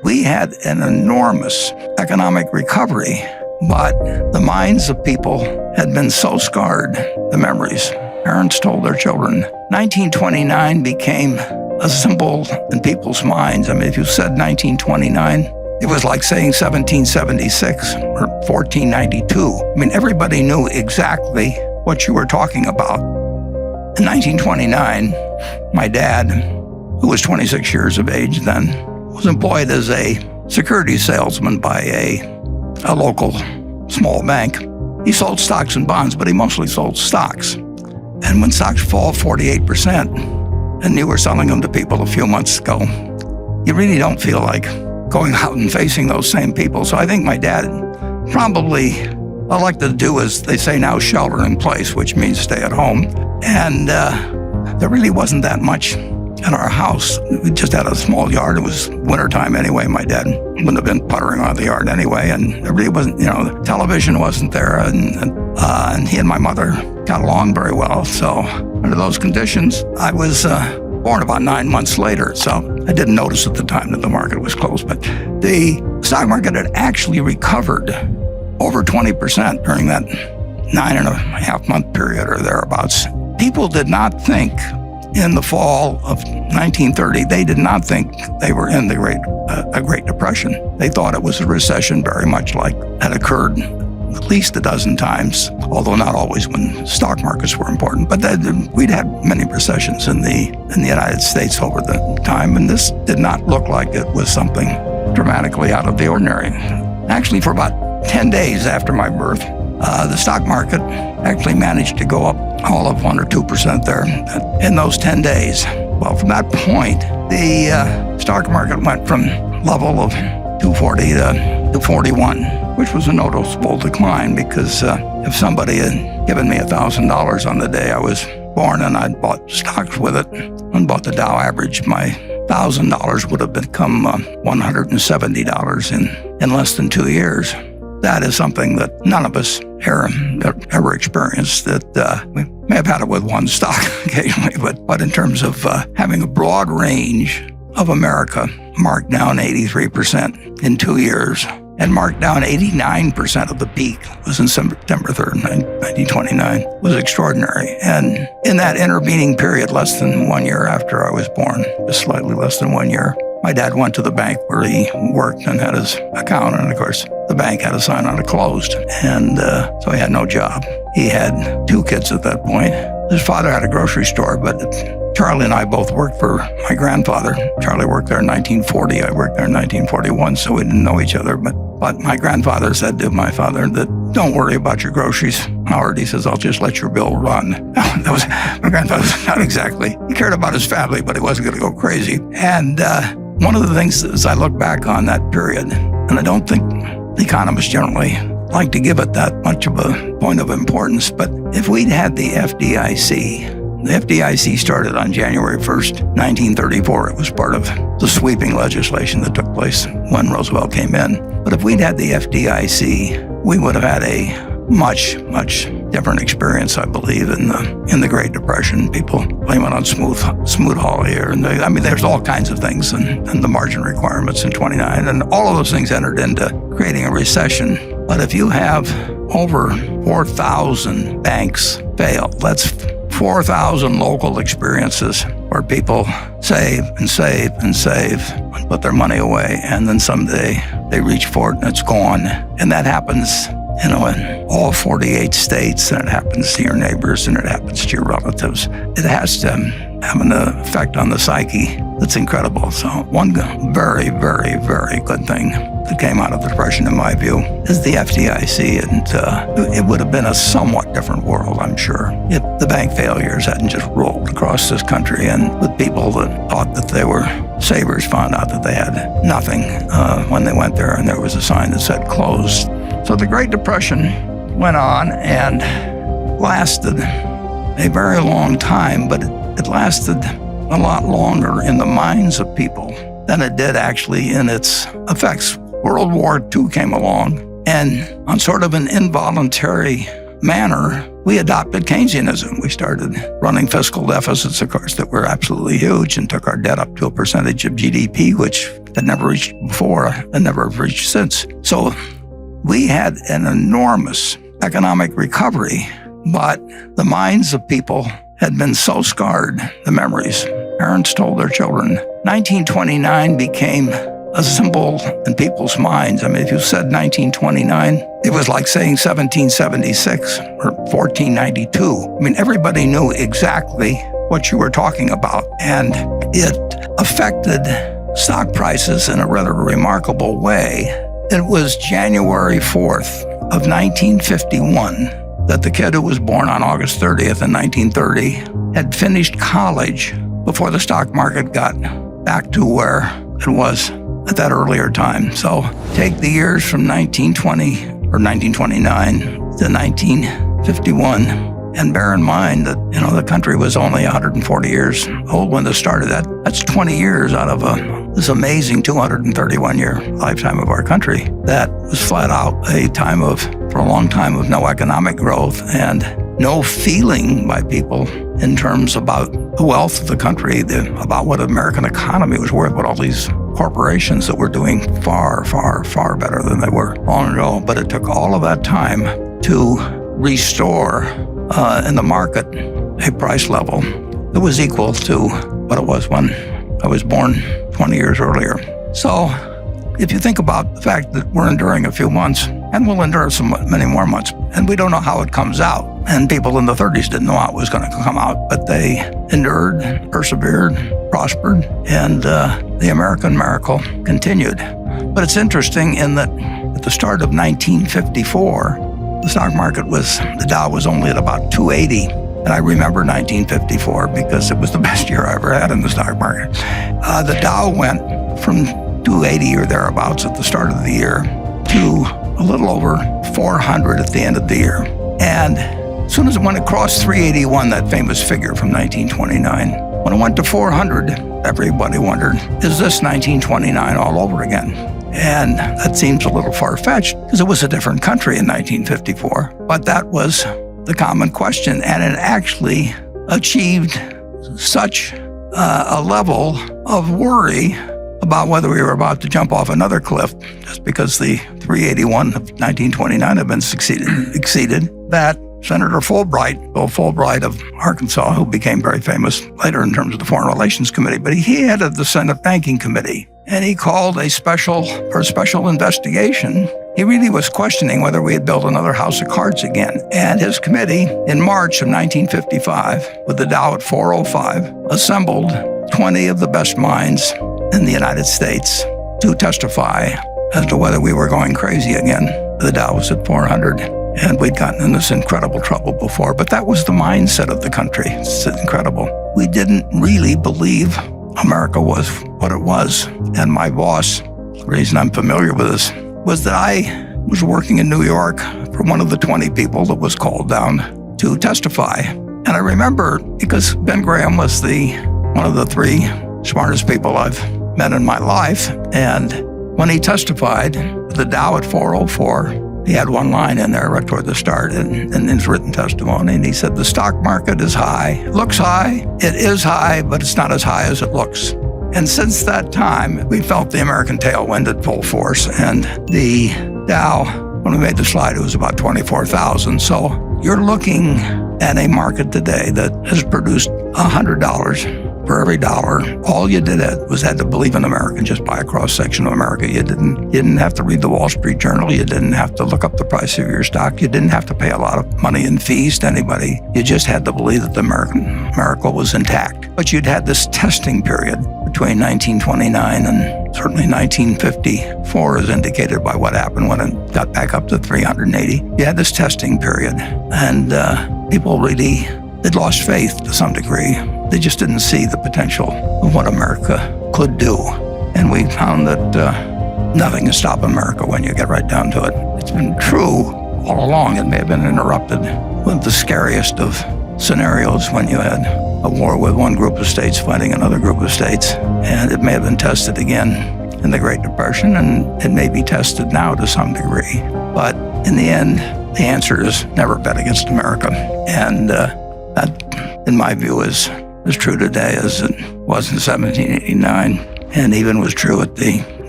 We had an enormous economic recovery, but the minds of people had been so scarred, the memories. Parents told their children. 1929 became a symbol in people's minds. I mean, if you said 1929, it was like saying 1776 or 1492. I mean, everybody knew exactly what you were talking about. In 1929, my dad, who was 26 years of age then, was employed as a security salesman by a local small bank. He sold stocks and bonds, but he mostly sold stocks. And when stocks fall 48%, and you were selling them to people a few months ago, you really don't feel like going out and facing those same people. So I think my dad probably elected to do, as they say now, shelter in place, which means stay at home. And there really wasn't that much in our house. We just had a small yard. It was wintertime anyway. My dad wouldn't have been puttering on the yard anyway. And there really wasn't, the television wasn't there. And he and my mother got along very well. So under those conditions, I was born about 9 months later. So I didn't notice at the time that the market was closed. But the stock market had actually recovered over 20% during that 9.5-month period or thereabouts. People did not think in the fall of 1930, they did not think they were in a Great Depression. They thought it was a recession, very much like had occurred at least a dozen times, although not always when stock markets were important. But we'd had many recessions in the United States over the time, and this did not look like it was something dramatically out of the ordinary. Actually, for about 10 days after my birth, the stock market actually managed to go up all of 1 or 2% there in those 10 days. Well, from that point, the stock market went from level of 240 to 241, which was a noticeable decline because if somebody had given me $1,000 on the day I was born and I'd bought stocks with it and bought the Dow average, my $1,000 would have become $170 in less than 2 years. That is something that none of us ever experienced. That we may have had it with one stock occasionally, but in terms of having a broad range of America marked down 83% in 2 years and marked down 89% of the peak was in September 3rd, 1929, was extraordinary. And in that intervening period, less than 1 year after I was born, just slightly less than 1 year, my dad went to the bank where he worked and had his account, and of course, the bank had a sign on it closed, and so he had no job. He had 2 kids at that point. His father had a grocery store, but Charlie and I both worked for my grandfather. Charlie worked there in 1940. I worked there in 1941, so we didn't know each other. But my grandfather said to my father that, "Don't worry about your groceries, Howard." He says, "I'll just let your bill run." That was my grandfather. Not exactly. He cared about his family, but he wasn't going to go crazy. And one of the things as I look back on that period, and I don't think economists generally like to give it that much of a point of importance, but if we'd had the FDIC started on January 1st, 1934. It was part of the sweeping legislation that took place when Roosevelt came in. But if we'd had the FDIC, we would have had a much, much different experience, I believe, in the Great Depression. People blame it on Smoot-Hawley, and there's all kinds of things, and the margin requirements in 29, and all of those things entered into creating a recession. But if you have over 4,000 banks fail, that's 4,000 local experiences where people save and save and save and put their money away, and then someday they reach for it and it's gone. And that happens, in all 48 states, and it happens to your neighbors and it happens to your relatives. It has to have an effect on the psyche that's incredible. So one very, very, very good thing that came out of the Depression, in my view, is the FDIC. And it would have been a somewhat different world, I'm sure, if the bank failures hadn't just rolled across this country, and with people that thought that they were savers found out that they had nothing when they went there, and there was a sign that said closed. So the Great Depression went on and lasted a very long time, but it lasted a lot longer in the minds of people than it did actually in its effects. World War II came along, and on sort of an involuntary manner, we adopted Keynesianism. We started running fiscal deficits, of course, that were absolutely huge, and took our debt up to a percentage of GDP, which had never reached before and never have reached since. So we had an enormous economic recovery, but the minds of people had been so scarred, the memories. Parents told their children. 1929 became a symbol in people's minds. I mean, if you said 1929, it was like saying 1776 or 1492. I mean, everybody knew exactly what you were talking about, and it affected stock prices in a rather remarkable way. It was January 4th of 1951 that the kid who was born on August 30th in 1930 had finished college before the stock market got back to where it was at that earlier time. So take the years from 1920 or 1929 to 1951 and bear in mind that, the country was only 140 years old when this started. That's 20 years out of this amazing 231-year lifetime of our country. That was flat out a time for a long time of no economic growth and no feeling by people in terms about the wealth of the country, about what the American economy was worth, what all these corporations that were doing far, far, far better than they were long ago. But it took all of that time to restore in the market a price level that was equal to what it was when I was born 20 years earlier. So if you think about the fact that we're enduring a few months, and we'll endure many more months, and we don't know how it comes out. And people in the 30s didn't know how it was going to come out, but they endured, persevered, prospered, and the American miracle continued. But it's interesting in that at the start of 1954, the stock market the Dow was only at about 280. And I remember 1954 because it was the best year I ever had in the stock market. The Dow went from 280 or thereabouts at the start of the year to a little over 400 at the end of the year. And as soon as when it crossed 381, that famous figure from 1929, when it went to 400, everybody wondered, is this 1929 all over again? And that seems a little far-fetched because it was a different country in 1954. But that was the common question, and it actually achieved such a level of worry about whether we were about to jump off another cliff just because the 381 of 1929 had been exceeded, that Senator Bill Fulbright of Arkansas, who became very famous later in terms of the Foreign Relations Committee, but he headed the Senate Banking Committee, and he called a special investigation. He really was questioning whether we had built another house of cards again. And his committee, in March of 1955, with the Dow at 405, assembled 20 of the best minds in the United States to testify as to whether we were going crazy again. The Dow was at 400, and we'd gotten in this incredible trouble before, but that was the mindset of the country. It's incredible. We didn't really believe America was what it was. And my boss, the reason I'm familiar with this, was that I was working in New York for one of the 20 people that was called down to testify. And I remember, because Ben Graham was one of the 3 smartest people I've met in my life, and when he testified, the Dow at 404, he had one line in there right toward the start in his written testimony, and he said, the stock market is high. It looks high, it is high, but it's not as high as it looks. And since that time, we felt the American tailwind at full force, and the Dow, when we made the slide, it was about 24,000. So you're looking at a market today that has produced $100 for every dollar. All you had to believe in America, just buy a cross-section of America. You didn't have to read the Wall Street Journal. You didn't have to look up the price of your stock. You didn't have to pay a lot of money in fees to anybody. You just had to believe that the American miracle was intact. But you'd had this testing period between 1929 and certainly 1954, as indicated by what happened when it got back up to 380. You had this testing period, and people really, they'd lost faith to some degree. They just didn't see the potential of what America could do. And we found that nothing can stop America when you get right down to it. It's been true all along. It may have been interrupted with the scariest of scenarios when you had a war with one group of states fighting another group of states. And it may have been tested again in the Great Depression, and it may be tested now to some degree. But in the end, the answer is never bet against America. And that, in my view, is as true today as it was in 1789. and even was true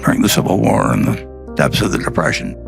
during the Civil War and the depths of the Depression.